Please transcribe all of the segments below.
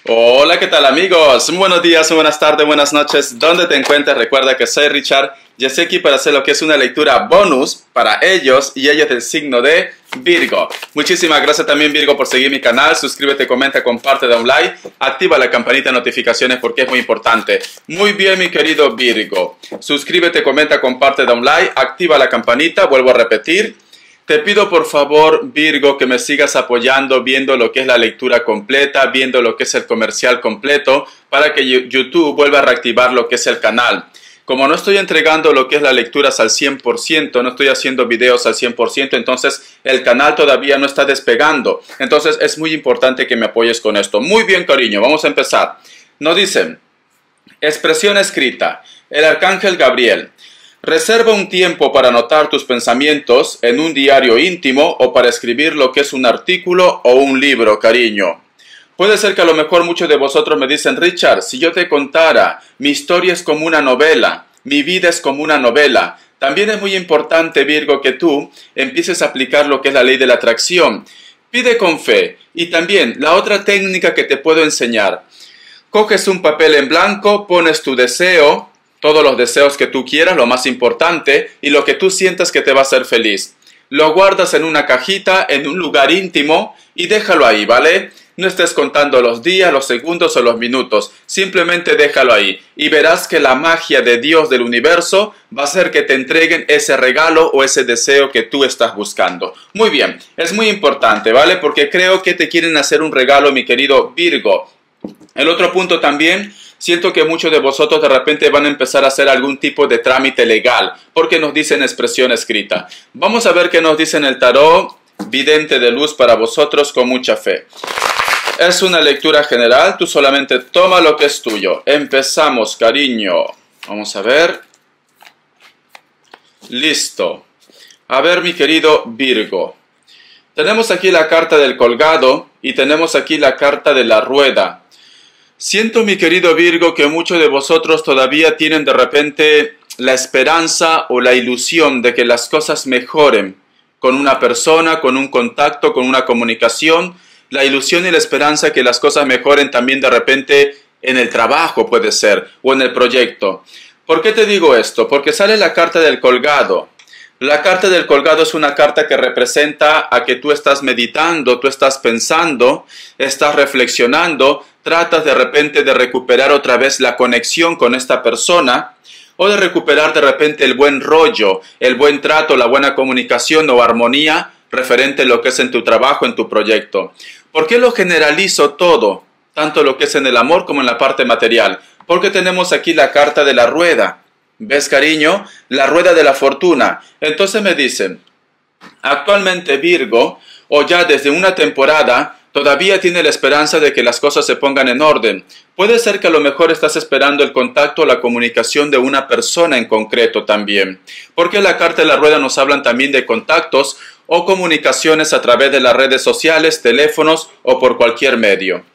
Hola, ¿qué tal amigos? Buenos días, buenas tardes, buenas noches. ¿Dónde te encuentras? Recuerda que soy Richard y estoy aquí para hacer lo que es una lectura bonus para ellos y ellos del signo de Virgo. Muchísimas gracias también Virgo por seguir mi canal. Suscríbete, comenta, comparte, da un like. Activa la campanita de notificaciones porque es muy importante. Muy bien, mi querido Virgo. Suscríbete, comenta, comparte, da un like. Activa la campanita, vuelvo a repetir. Te pido por favor, Virgo, que me sigas apoyando viendo lo que es la lectura completa, viendo lo que es el comercial completo, para que YouTube vuelva a reactivar lo que es el canal. Como no estoy entregando lo que es las lecturas al 100%, no estoy haciendo videos al 100%, entonces el canal todavía no está despegando. Entonces es muy importante que me apoyes con esto. Muy bien, cariño, vamos a empezar. Nos dicen, expresión escrita, el arcángel Gabriel. Reserva un tiempo para anotar tus pensamientos en un diario íntimo o para escribir lo que es un artículo o un libro, cariño. Puede ser que a lo mejor muchos de vosotros me dicen, Richard, si yo te contara, mi historia es como una novela, mi vida es como una novela. También es muy importante, Virgo, que tú empieces a aplicar lo que es la ley de la atracción. Pide con fe. Y también la otra técnica que te puedo enseñar. Coges un papel en blanco, pones tu deseo, todos los deseos que tú quieras, lo más importante, y lo que tú sientas que te va a hacer feliz. Lo guardas en una cajita, en un lugar íntimo, y déjalo ahí, ¿vale? No estés contando los días, los segundos o los minutos. Simplemente déjalo ahí. Y verás que la magia de Dios del universo va a hacer que te entreguen ese regalo o ese deseo que tú estás buscando. Muy bien, es muy importante, ¿vale? Porque creo que te quieren hacer un regalo, mi querido Virgo. El otro punto también, siento que muchos de vosotros de repente van a empezar a hacer algún tipo de trámite legal, porque nos dicen expresión escrita. Vamos a ver qué nos dice en el tarot, vidente de luz para vosotros con mucha fe. Es una lectura general, tú solamente toma lo que es tuyo. Empezamos, cariño. Vamos a ver. Listo. A ver, mi querido Virgo. Tenemos aquí la carta del colgado y tenemos aquí la carta de la rueda. Siento, mi querido Virgo, que muchos de vosotros todavía tienen de repente la esperanza o la ilusión de que las cosas mejoren con una persona, con un contacto, con una comunicación. La ilusión y la esperanza que las cosas mejoren también de repente en el trabajo puede ser o en el proyecto. ¿Por qué te digo esto? Porque sale la carta del colgado. La carta del colgado es una carta que representa a que tú estás meditando, tú estás pensando, estás reflexionando, tratas de repente de recuperar otra vez la conexión con esta persona o de recuperar de repente el buen rollo, el buen trato, la buena comunicación o armonía referente a lo que es en tu trabajo, en tu proyecto. ¿Por qué lo generalizo todo, tanto lo que es en el amor como en la parte material? Porque tenemos aquí la carta de la rueda. ¿Ves, cariño? La rueda de la fortuna. Entonces me dicen, actualmente Virgo, o ya desde una temporada, todavía tiene la esperanza de que las cosas se pongan en orden. Puede ser que a lo mejor estás esperando el contacto o la comunicación de una persona en concreto también. Porque la carta de la rueda nos hablan también de contactos o comunicaciones a través de las redes sociales, teléfonos o por cualquier medio.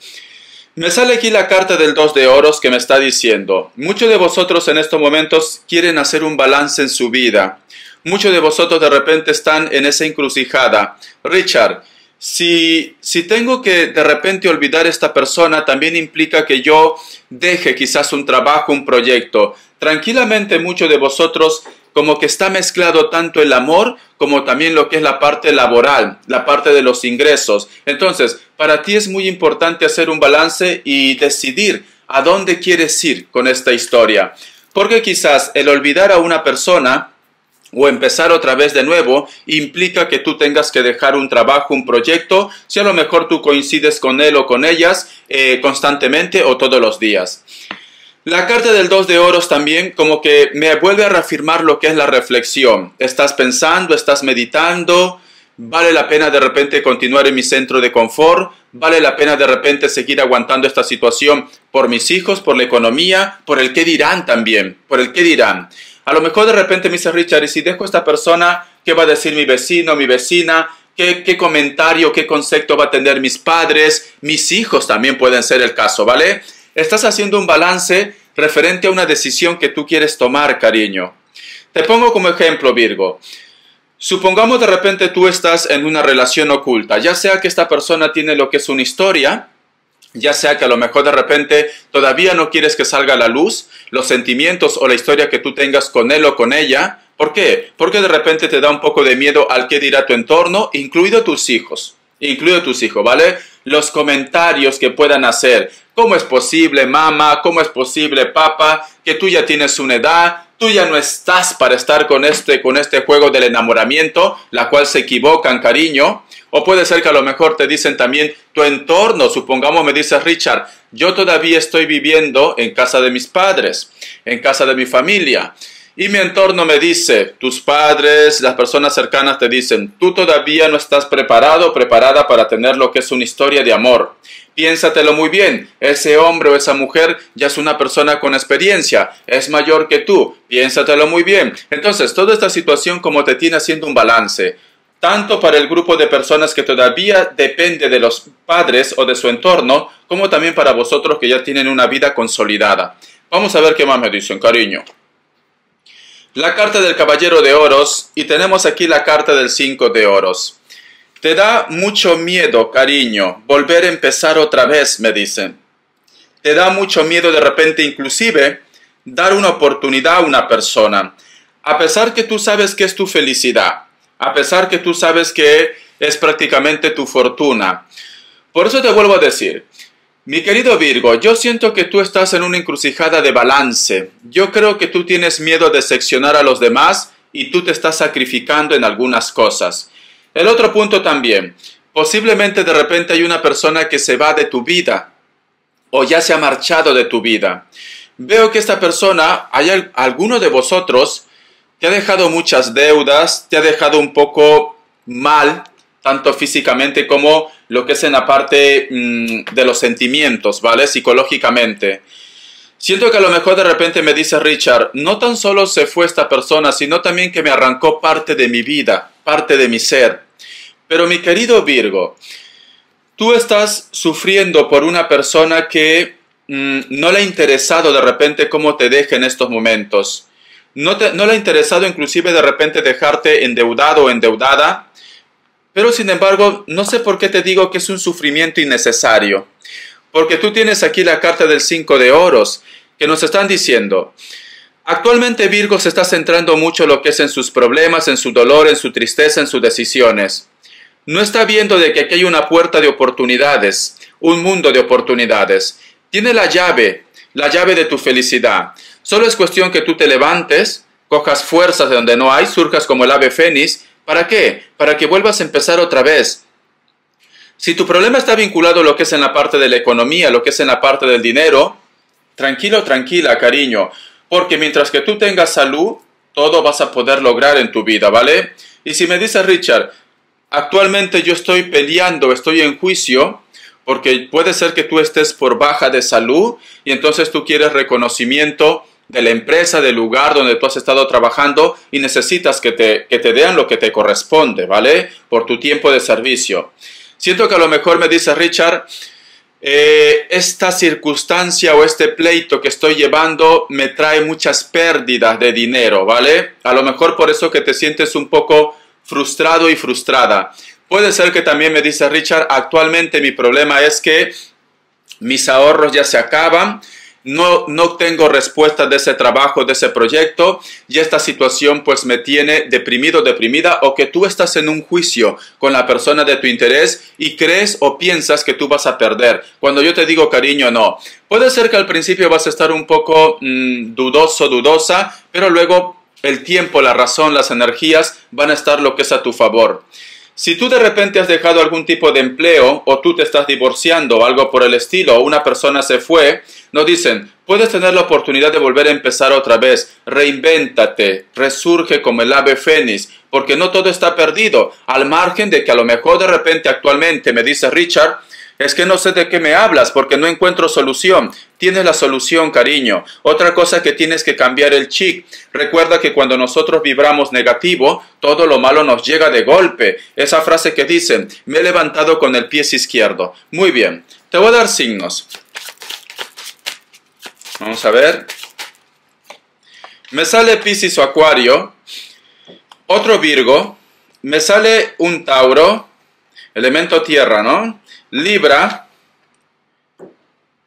Me sale aquí la carta del 2 de oros que me está diciendo, muchos de vosotros en estos momentos quieren hacer un balance en su vida. Muchos de vosotros de repente están en esa encrucijada. Richard, si tengo que de repente olvidar a esta persona, también implica que yo deje quizás un trabajo, un proyecto. Tranquilamente muchos de vosotros como que está mezclado tanto el amor como también lo que es la parte laboral, la parte de los ingresos. Entonces, para ti es muy importante hacer un balance y decidir a dónde quieres ir con esta historia. Porque quizás el olvidar a una persona o empezar otra vez de nuevo implica que tú tengas que dejar un trabajo, un proyecto, si a lo mejor tú coincides con él o con ellas constantemente o todos los días. La carta del 2 de oros también como que me vuelve a reafirmar lo que es la reflexión. Estás pensando, estás meditando, vale la pena de repente continuar en mi centro de confort, vale la pena de repente seguir aguantando esta situación por mis hijos, por la economía, por el qué dirán también, por el qué dirán. A lo mejor de repente me dice Richard, y si dejo a esta persona, ¿qué va a decir mi vecino, mi vecina? ¿Qué comentario, qué concepto va a tener mis padres? Mis hijos también pueden ser el caso, ¿vale? Estás haciendo un balance referente a una decisión que tú quieres tomar, cariño. Te pongo como ejemplo, Virgo. Supongamos de repente tú estás en una relación oculta, ya sea que esta persona tiene lo que es una historia, Ya sea que a lo mejor de repente todavía no quieres que salga a la luz los sentimientos o la historia que tú tengas con él o con ella. ¿Por qué? Porque de repente te da un poco de miedo al que dirá tu entorno, incluido tus hijos. Incluido tus hijos, ¿vale? Los comentarios que puedan hacer. ¿Cómo es posible, mamá? ¿Cómo es posible, papá? Que tú ya tienes una edad, tú ya no estás para estar con este juego del enamoramiento, la cual se equivocan, cariño. O puede ser que a lo mejor te dicen también tu entorno. Supongamos me dices, Richard, yo todavía estoy viviendo en casa de mis padres, en casa de mi familia. Y mi entorno me dice, tus padres, las personas cercanas te dicen, tú todavía no estás preparado o preparada para tener lo que es una historia de amor. Piénsatelo muy bien, ese hombre o esa mujer ya es una persona con experiencia, es mayor que tú, piénsatelo muy bien. Entonces, toda esta situación como te tiene haciendo un balance, tanto para el grupo de personas que todavía depende de los padres o de su entorno, como también para vosotros que ya tienen una vida consolidada. Vamos a ver qué más me dicen, cariño. La carta del caballero de oros y tenemos aquí la carta del 5 de oros. Te da mucho miedo, cariño, volver a empezar otra vez, me dicen. Te da mucho miedo de repente inclusive dar una oportunidad a una persona. A pesar que tú sabes que es tu felicidad, a pesar que tú sabes que es prácticamente tu fortuna. Por eso te vuelvo a decir, mi querido Virgo, yo siento que tú estás en una encrucijada de balance. Yo creo que tú tienes miedo de seccionar a los demás y tú te estás sacrificando en algunas cosas. El otro punto también, posiblemente de repente hay una persona que se va de tu vida o ya se ha marchado de tu vida. Veo que esta persona, hay alguno de vosotros, te ha dejado muchas deudas, te ha dejado un poco mal, tanto físicamente como lo que es en la parte de los sentimientos, ¿vale? Psicológicamente. Siento que a lo mejor de repente me dice Richard, no tan solo se fue esta persona, sino también que me arrancó parte de mi vida, parte de mi ser. Pero mi querido Virgo, tú estás sufriendo por una persona que no le ha interesado de repente cómo te deje en estos momentos. No le ha interesado inclusive de repente dejarte endeudado o endeudada. Pero sin embargo, no sé por qué te digo que es un sufrimiento innecesario. Porque tú tienes aquí la carta del 5 de oros, que nos están diciendo, actualmente Virgo se está centrando mucho en lo que es en sus problemas, en su dolor, en su tristeza, en sus decisiones. No está viendo de que aquí hay una puerta de oportunidades, un mundo de oportunidades. Tiene la llave de tu felicidad. Solo es cuestión que tú te levantes, cojas fuerzas de donde no hay, surjas como el ave fénix. ¿Para qué? Para que vuelvas a empezar otra vez. Si tu problema está vinculado a lo que es en la parte de la economía, lo que es en la parte del dinero, tranquilo, tranquila, cariño, porque mientras que tú tengas salud, todo vas a poder lograr en tu vida, ¿vale? Y si me dice Richard, actualmente yo estoy peleando, estoy en juicio, porque puede ser que tú estés por baja de salud y entonces tú quieres reconocimiento de la empresa, del lugar donde tú has estado trabajando y necesitas que te den lo que te corresponde, ¿vale? Por tu tiempo de servicio. Siento que a lo mejor me dice Richard, esta circunstancia o este pleito que estoy llevando me trae muchas pérdidas de dinero, ¿vale? A lo mejor por eso que te sientes un poco frustrado y frustrada. Puede ser que también me dice Richard, actualmente mi problema es que mis ahorros ya se acaban, no tengo respuesta de ese trabajo, de ese proyecto, y esta situación pues me tiene deprimido, deprimida, o que tú estás en un juicio con la persona de tu interés y crees o piensas que tú vas a perder. Cuando yo te digo cariño, no. Puede ser que al principio vas a estar un poco dudoso, dudosa, pero luego el tiempo, la razón, las energías van a estar lo que es a tu favor. Si tú de repente has dejado algún tipo de empleo o tú te estás divorciando o algo por el estilo o una persona se fue, nos dicen, puedes tener la oportunidad de volver a empezar otra vez, reinvéntate, resurge como el ave fénix, porque no todo está perdido, al margen de que a lo mejor de repente actualmente me dice Richard, es que no sé de qué me hablas porque no encuentro solución. Tienes la solución, cariño. Otra cosa que tienes que cambiar el chip. Recuerda que cuando nosotros vibramos negativo, todo lo malo nos llega de golpe. Esa frase que dicen, me he levantado con el pie izquierdo. Muy bien, te voy a dar signos. Vamos a ver. Me sale Piscis o Acuario. Otro Virgo. Me sale un Tauro. Elemento tierra, ¿no? Libra,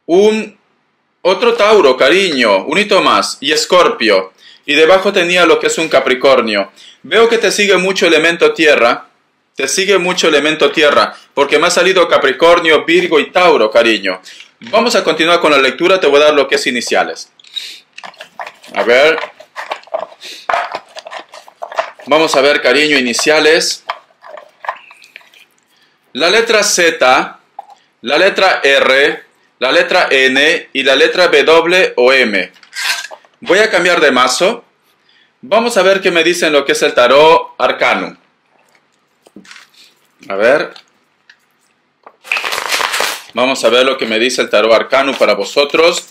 otro Tauro, cariño, un hito más, y Escorpio. Y debajo tenía lo que es un Capricornio. Veo que te sigue mucho elemento tierra. Te sigue mucho elemento tierra, porque me ha salido Capricornio, Virgo y Tauro, cariño. Vamos a continuar con la lectura, te voy a dar lo que es iniciales. A ver. Vamos a ver, cariño, iniciales. La letra Z, la letra R, la letra N y la letra W o M. Voy a cambiar de mazo. Vamos a ver qué me dicen lo que es el tarot arcano. A ver. Vamos a ver lo que me dice el tarot arcano para vosotros.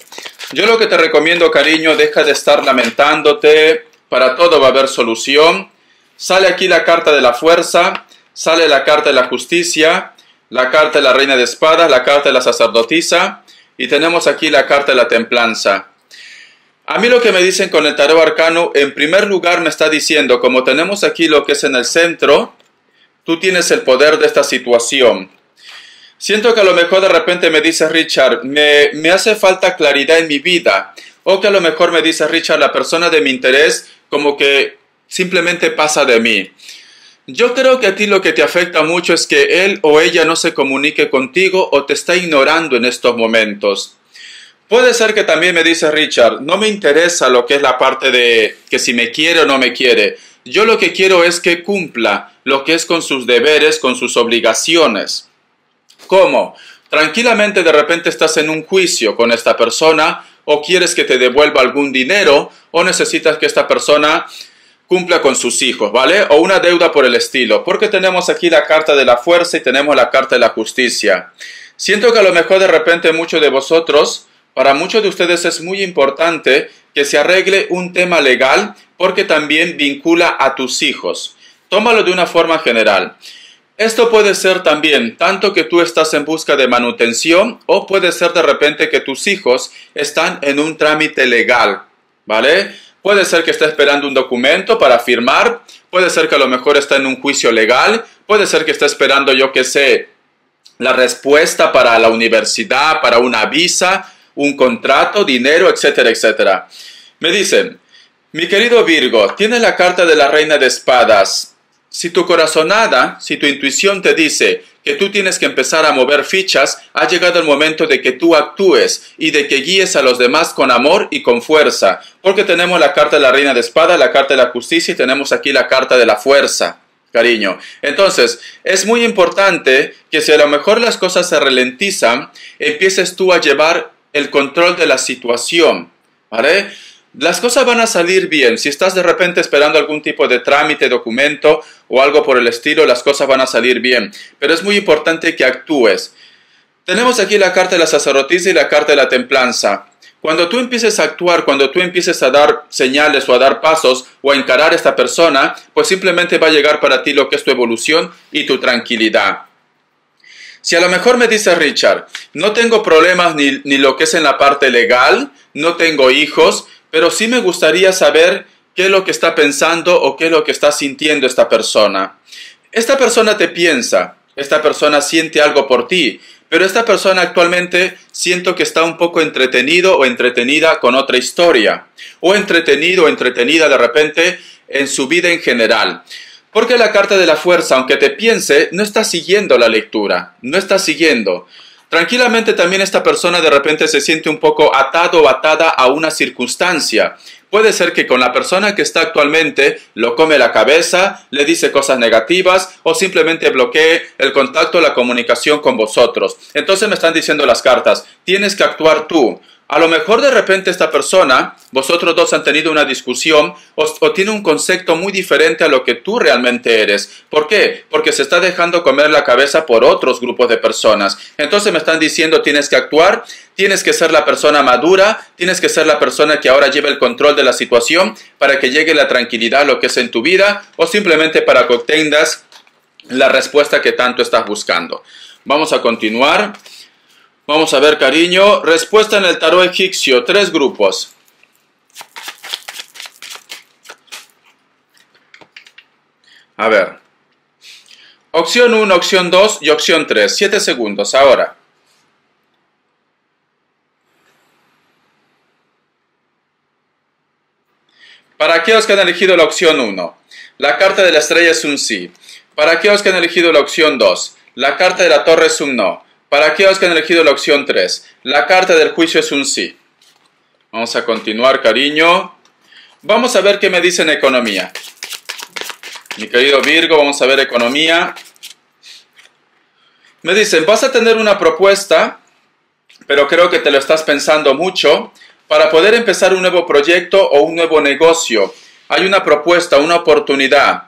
Yo lo que te recomiendo, cariño, deja de estar lamentándote. Para todo va a haber solución. Sale aquí la carta de la fuerza. Sale la carta de la justicia. La carta de la reina de espadas. La carta de la sacerdotisa. Y tenemos aquí la carta de la templanza. A mí lo que me dicen con el tarot arcano, en primer lugar me está diciendo, como tenemos aquí lo que es en el centro, tú tienes el poder de esta situación. Siento que a lo mejor de repente me dice Richard, me hace falta claridad en mi vida. O que a lo mejor me dice Richard, la persona de mi interés como que simplemente pasa de mí. Yo creo que a ti lo que te afecta mucho es que él o ella no se comunique contigo o te está ignorando en estos momentos. Puede ser que también me dice Richard, no me interesa lo que es la parte de que si me quiere o no me quiere. Yo lo que quiero es que cumpla lo que es con sus deberes, con sus obligaciones. ¿Cómo? Tranquilamente de repente estás en un juicio con esta persona o quieres que te devuelva algún dinero o necesitas que esta persona cumpla con sus hijos, ¿vale? O una deuda por el estilo. Porque tenemos aquí la carta de la fuerza y tenemos la carta de la justicia. Siento que a lo mejor de repente muchos de vosotros, para muchos de ustedes es muy importante que se arregle un tema legal porque también vincula a tus hijos. Tómalo de una forma general. Esto puede ser también tanto que tú estás en busca de manutención o puede ser de repente que tus hijos están en un trámite legal, ¿vale? Puede ser que esté esperando un documento para firmar, puede ser que a lo mejor está en un juicio legal, puede ser que esté esperando, yo qué sé, la respuesta para la universidad, para una visa, un contrato, dinero, etcétera, etcétera. Me dicen, mi querido Virgo, tiene la carta de la reina de espadas. Si tu corazonada, si tu intuición te dice que tú tienes que empezar a mover fichas, ha llegado el momento de que tú actúes y de que guíes a los demás con amor y con fuerza. Porque tenemos la carta de la reina de espadas, la carta de la justicia y tenemos aquí la carta de la fuerza, cariño. Entonces, es muy importante que si a lo mejor las cosas se ralentizan, empieces tú a llevar el control de la situación, ¿vale? Las cosas van a salir bien. Si estás de repente esperando algún tipo de trámite, documento o algo por el estilo, las cosas van a salir bien. Pero es muy importante que actúes. Tenemos aquí la carta de la sacerdotisa y la carta de la templanza. Cuando tú empieces a actuar, cuando tú empieces a dar señales o a dar pasos o a encarar a esta persona, pues simplemente va a llegar para ti lo que es tu evolución y tu tranquilidad. Si a lo mejor me dice Richard, no tengo problemas ni lo que es en la parte legal, no tengo hijos, pero sí me gustaría saber qué es lo que está pensando o qué es lo que está sintiendo esta persona. Esta persona te piensa, esta persona siente algo por ti, pero esta persona actualmente siento que está un poco entretenido o entretenida con otra historia, o entretenido o entretenida de repente en su vida en general. Porque la carta de la fuerza, aunque te piense, no está siguiendo la lectura, no está siguiendo. Tranquilamente también esta persona de repente se siente un poco atado o atada a una circunstancia. Puede ser que con la persona que está actualmente lo come la cabeza, le dice cosas negativas o simplemente bloquee el contacto, la comunicación con vosotros. Entonces me están diciendo las cartas, tienes que actuar tú. A lo mejor de repente esta persona, vosotros dos han tenido una discusión o tiene un concepto muy diferente a lo que tú realmente eres. ¿Por qué? Porque se está dejando comer la cabeza por otros grupos de personas. Entonces me están diciendo tienes que actuar, tienes que ser la persona madura, tienes que ser la persona que ahora lleva el control de la situación para que llegue la tranquilidad a lo que es en tu vida o simplemente para que obtengas la respuesta que tanto estás buscando. Vamos a continuar. Vamos a ver, cariño. Respuesta en el tarot egipcio. 3 grupos. A ver. Opción 1, opción 2 y opción 3. 7 segundos. Ahora. Para aquellos que han elegido la opción 1, la carta de la estrella es un sí. Para aquellos que han elegido la opción 2, la carta de la torre es un no. Para aquellos que han elegido la opción 3, la carta del juicio es un sí. Vamos a continuar, cariño. Vamos a ver qué me dice en economía. Mi querido Virgo, vamos a ver economía. Me dicen, vas a tener una propuesta, pero creo que te lo estás pensando mucho, para poder empezar un nuevo proyecto o un nuevo negocio. Hay una propuesta, una oportunidad.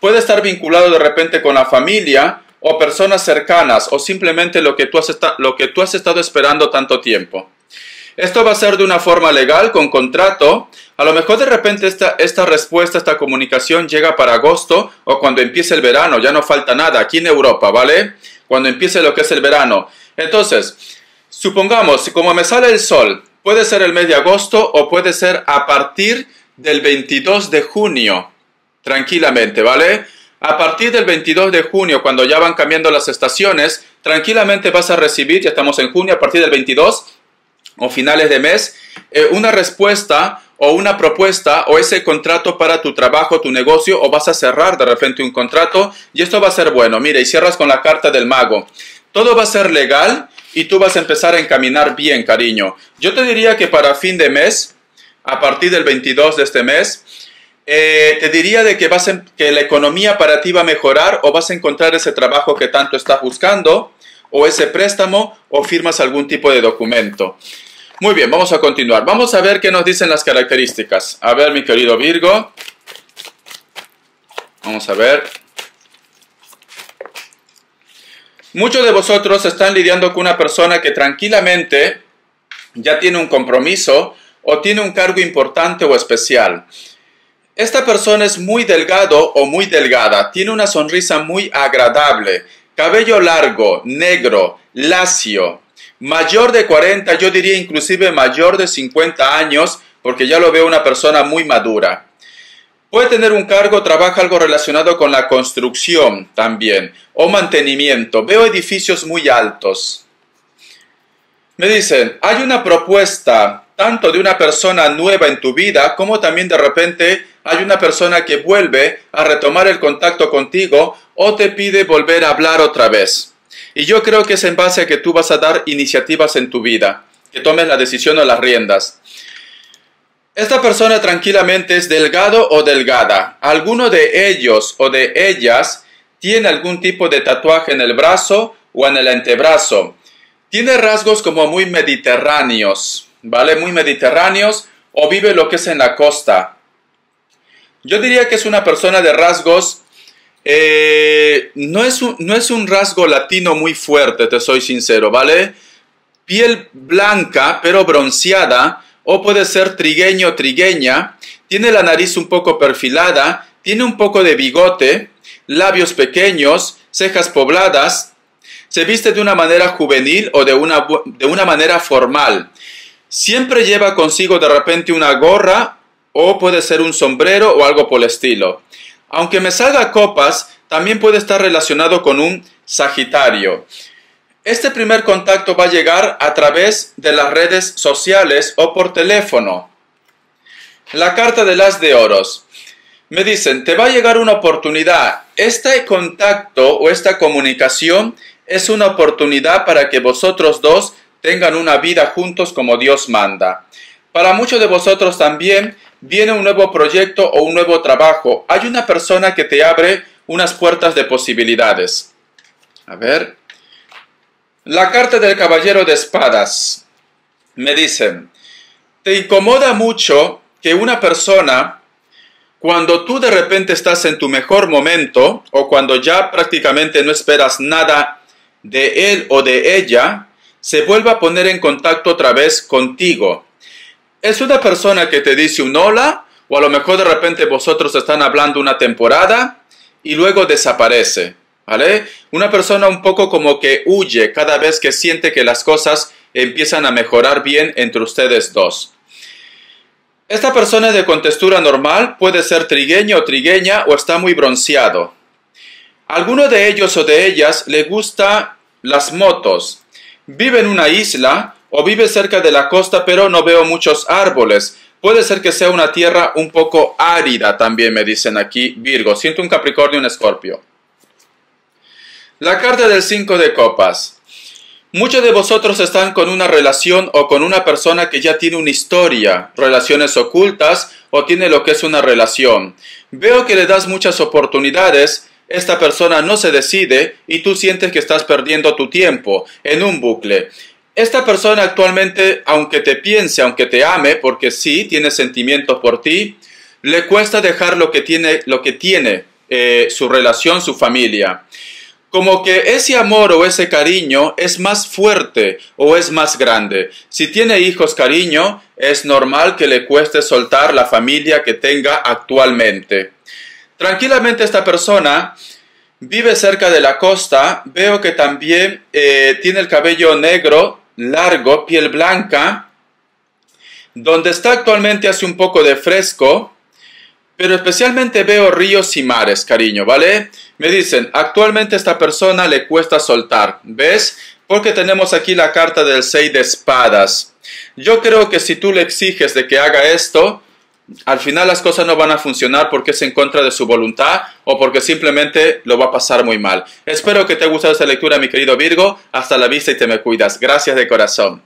Puede estar vinculado de repente con la familia o personas cercanas o simplemente lo que tú has estado esperando tanto tiempo. Esto va a ser de una forma legal, con contrato. A lo mejor de repente esta respuesta, esta comunicación llega para agosto o cuando empiece el verano. Ya no falta nada aquí en Europa, ¿vale? Cuando empiece lo que es el verano. Entonces, supongamos, como me sale el sol, puede ser el mes de agosto o puede ser a partir del 22 de junio. Tranquilamente, ¿vale? A partir del 22 de junio, cuando ya van cambiando las estaciones, tranquilamente vas a recibir, ya estamos en junio, a partir del 22 o finales de mes, una respuesta o una propuesta o ese contrato para tu trabajo, tu negocio, o vas a cerrar de repente un contrato y esto va a ser bueno. Mira, y cierras con la carta del mago. Todo va a ser legal y tú vas a empezar a encaminar bien, cariño. Yo te diría que para fin de mes, a partir del 22 de este mes, te diría de que que la economía para ti va a mejorar o vas a encontrar ese trabajo que tanto estás buscando o ese préstamo o firmas algún tipo de documento. Muy bien, vamos a continuar. Vamos a ver qué nos dicen las características. A ver, mi querido Virgo. Vamos a ver. Muchos de vosotros están lidiando con una persona que tranquilamente ya tiene un compromiso o tiene un cargo importante o especial. Esta persona es muy delgado o muy delgada, tiene una sonrisa muy agradable, cabello largo, negro, lacio, mayor de 40, yo diría inclusive mayor de 50 años, porque ya lo veo una persona muy madura. Puede tener un cargo, trabaja algo relacionado con la construcción también, o mantenimiento. Veo edificios muy altos. Me dicen, hay una propuesta tanto de una persona nueva en tu vida, como también de repente hay una persona que vuelve a retomar el contacto contigo o te pide volver a hablar otra vez. Y yo creo que es en base a que tú vas a dar iniciativas en tu vida, que tomes la decisión o las riendas. Esta persona tranquilamente es delgado o delgada. Alguno de ellos o de ellas tiene algún tipo de tatuaje en el brazo o en el antebrazo. Tiene rasgos como muy mediterráneos, ¿vale? Muy mediterráneos, o vive lo que es en la costa. Yo diría que es una persona de rasgos, no es un rasgo latino muy fuerte, te soy sincero, ¿vale? Piel blanca, pero bronceada, o puede ser trigueño o trigueña, tiene la nariz un poco perfilada, tiene un poco de bigote, labios pequeños, cejas pobladas, se viste de una manera juvenil o de una manera formal. Siempre lleva consigo de repente una gorra o puede ser un sombrero o algo por el estilo. Aunque me salga copas, también puede estar relacionado con un Sagitario. Este primer contacto va a llegar a través de las redes sociales o por teléfono. La carta del As de Oros. Me dicen, te va a llegar una oportunidad. Este contacto o esta comunicación es una oportunidad para que vosotros dos tengan una vida juntos como Dios manda. Para muchos de vosotros también viene un nuevo proyecto o un nuevo trabajo. Hay una persona que te abre unas puertas de posibilidades. A ver. La carta del Caballero de Espadas. Me dicen, te incomoda mucho que una persona, cuando tú de repente estás en tu mejor momento, o cuando ya prácticamente no esperas nada de él o de ella, se vuelva a poner en contacto otra vez contigo. Es una persona que te dice un hola, o a lo mejor de repente vosotros están hablando una temporada y luego desaparece, ¿vale? Una persona un poco como que huye cada vez que siente que las cosas empiezan a mejorar bien entre ustedes dos. Esta persona es de contextura normal, puede ser trigueño o trigueña o está muy bronceado. Alguno de ellos o de ellas le gusta las motos. Vive en una isla o vive cerca de la costa, pero no veo muchos árboles. Puede ser que sea una tierra un poco árida también, me dicen aquí, Virgo. Siento un Capricornio y un Escorpio. La carta del 5 de copas. Muchos de vosotros están con una relación o con una persona que ya tiene una historia, relaciones ocultas o tiene lo que es una relación. Veo que le das muchas oportunidades, esta persona no se decide y tú sientes que estás perdiendo tu tiempo en un bucle. Esta persona actualmente, aunque te piense, aunque te ame, porque sí, tiene sentimientos por ti, le cuesta dejar lo que tiene su relación, su familia. Como que ese amor o ese cariño es más fuerte o es más grande. Si tiene hijos, cariño, es normal que le cueste soltar la familia que tenga actualmente. Tranquilamente esta persona vive cerca de la costa. Veo que también tiene el cabello negro, largo, piel blanca. Donde está actualmente hace un poco de fresco. Pero especialmente veo ríos y mares, cariño, ¿vale? Me dicen, actualmente a esta persona le cuesta soltar, ¿ves? Porque tenemos aquí la carta del 6 de espadas. Yo creo que si tú le exiges de que haga esto, al final las cosas no van a funcionar porque es en contra de su voluntad o porque simplemente lo va a pasar muy mal. Espero que te haya gustado esta lectura, mi querido Virgo. Hasta la vista y te me cuidas. Gracias de corazón.